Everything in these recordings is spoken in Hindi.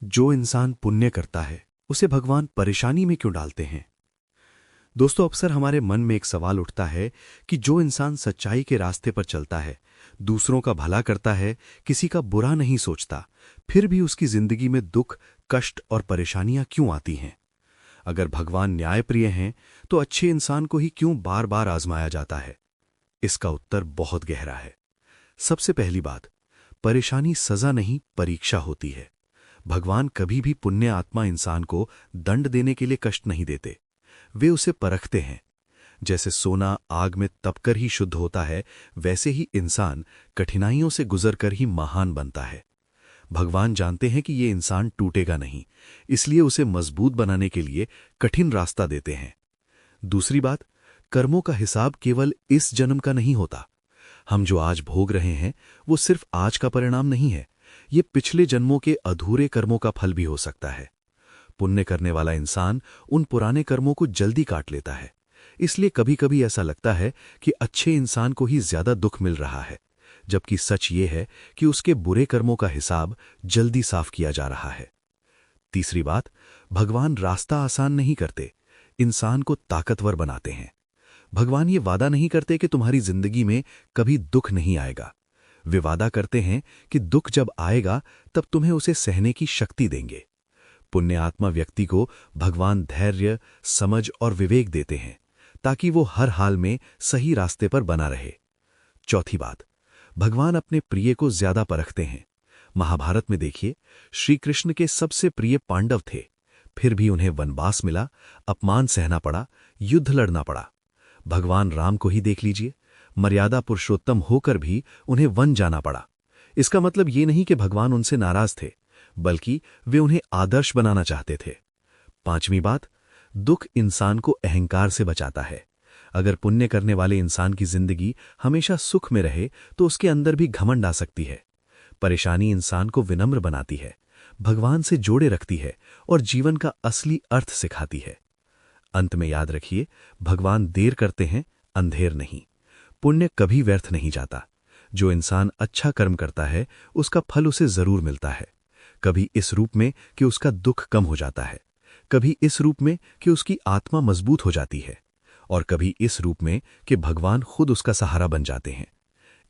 जो इंसान पुण्य करता है उसे भगवान परेशानी में क्यों डालते हैं। दोस्तों, अक्सर हमारे मन में एक सवाल उठता है कि जो इंसान सच्चाई के रास्ते पर चलता है, दूसरों का भला करता है, किसी का बुरा नहीं सोचता, फिर भी उसकी जिंदगी में दुख, कष्ट और परेशानियां क्यों आती हैं। अगर भगवान न्यायप्रिय हैं तो अच्छे इंसान को ही क्यों बार बार आजमाया जाता है। इसका उत्तर बहुत गहरा है। सबसे पहली बात, परेशानी सजा नहीं, परीक्षा होती है। भगवान कभी भी पुण्य आत्मा इंसान को दंड देने के लिए कष्ट नहीं देते, वे उसे परखते हैं। जैसे सोना आग में तपकर ही शुद्ध होता है, वैसे ही इंसान कठिनाइयों से गुजरकर ही महान बनता है। भगवान जानते हैं कि ये इंसान टूटेगा नहीं, इसलिए उसे मजबूत बनाने के लिए कठिन रास्ता देते हैं। दूसरी बात, कर्मों का हिसाब केवल इस जन्म का नहीं होता। हम जो आज भोग रहे हैं वो सिर्फ आज का परिणाम नहीं है, ये पिछले जन्मों के अधूरे कर्मों का फल भी हो सकता है। पुण्य करने वाला इंसान उन पुराने कर्मों को जल्दी काट लेता है, इसलिए कभी कभी ऐसा लगता है कि अच्छे इंसान को ही ज्यादा दुख मिल रहा है, जबकि सच ये है कि उसके बुरे कर्मों का हिसाब जल्दी साफ किया जा रहा है। तीसरी बात, भगवान रास्ता आसान नहीं करते, इंसान को ताकतवर बनाते हैं। भगवान ये वादा नहीं करते कि तुम्हारी जिंदगी में कभी दुख नहीं आएगा। वे वादा करते हैं कि दुख जब आएगा तब तुम्हें उसे सहने की शक्ति देंगे। पुण्य आत्मा व्यक्ति को भगवान धैर्य, समझ और विवेक देते हैं ताकि वो हर हाल में सही रास्ते पर बना रहे। चौथी बात, भगवान अपने प्रिय को ज्यादा परखते हैं। महाभारत में देखिए, श्री कृष्ण के सबसे प्रिय पांडव थे, फिर भी उन्हें वनवास मिला, अपमान सहना पड़ा, युद्ध लड़ना पड़ा। भगवान राम को ही देख लीजिए, मर्यादा पुरुषोत्तम होकर भी उन्हें वन जाना पड़ा। इसका मतलब ये नहीं कि भगवान उनसे नाराज थे, बल्कि वे उन्हें आदर्श बनाना चाहते थे। पांचवी बात, दुख इंसान को अहंकार से बचाता है। अगर पुण्य करने वाले इंसान की जिंदगी हमेशा सुख में रहे तो उसके अंदर भी घमंड आ सकती है। परेशानी इंसान को विनम्र बनाती है, भगवान से जोड़े रखती है और जीवन का असली अर्थ सिखाती है। अंत में याद रखिए, भगवान देर करते हैं, अंधेर नहीं। पुण्य कभी व्यर्थ नहीं जाता। जो इंसान अच्छा कर्म करता है उसका फल उसे जरूर मिलता है, कभी इस रूप में कि उसका दुख कम हो जाता है, कभी इस रूप में कि उसकी आत्मा मजबूत हो जाती है, और कभी इस रूप में कि भगवान खुद उसका सहारा बन जाते हैं।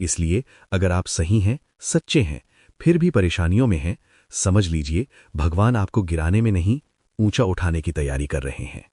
इसलिए अगर आप सही हैं, सच्चे हैं, फिर भी परेशानियों में हैं, समझ लीजिए भगवान आपको गिराने में नहीं, ऊंचा उठाने की तैयारी कर रहे हैं।